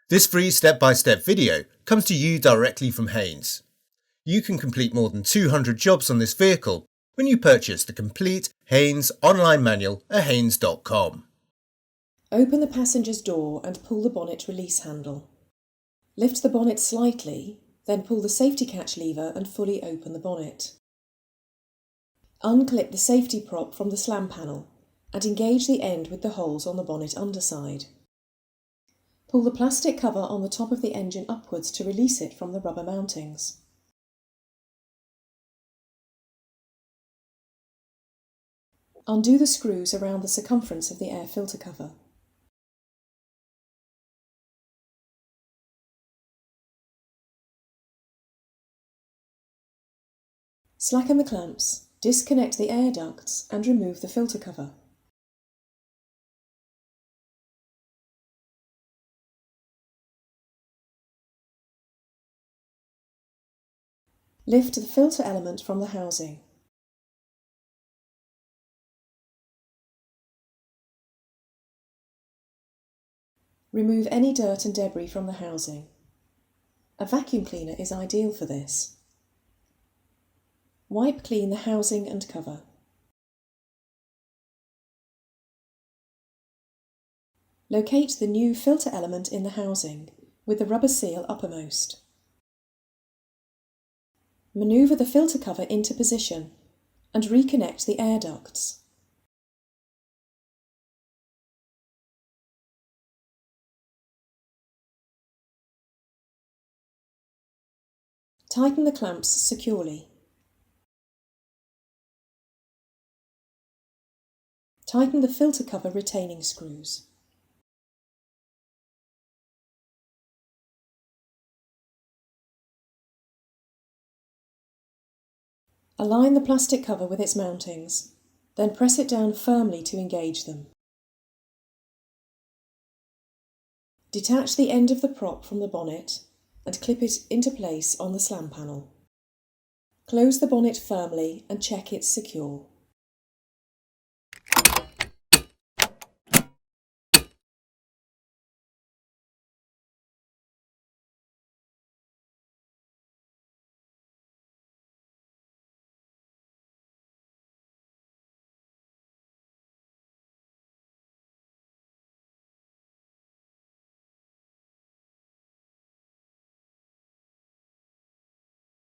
This free step-by-step video comes to you directly from Haynes. You can complete more than 200 jobs on this vehicle when you purchase the complete Haynes online manual at haynes.com. Open the passenger's door and pull the bonnet release handle. Lift the bonnet slightly, then pull the safety catch lever and fully open the bonnet. Unclip the safety prop from the slam panel and engage the end with the holes on the bonnet underside. Pull the plastic cover on the top of the engine upwards to release it from the rubber mountings. Undo the screws around the circumference of the air filter cover. Slacken the clamps, disconnect the air ducts and remove the filter cover. Lift the filter element from the housing. Remove any dirt and debris from the housing. A vacuum cleaner is ideal for this. Wipe clean the housing and cover. Locate the new filter element in the housing with the rubber seal uppermost. Manoeuvre the filter cover into position and reconnect the air ducts. Tighten the clamps securely. Tighten the filter cover retaining screws. Align the plastic cover with its mountings, then press it down firmly to engage them. Detach the end of the prop from the bonnet and clip it into place on the slam panel. Close the bonnet firmly and check it's secure.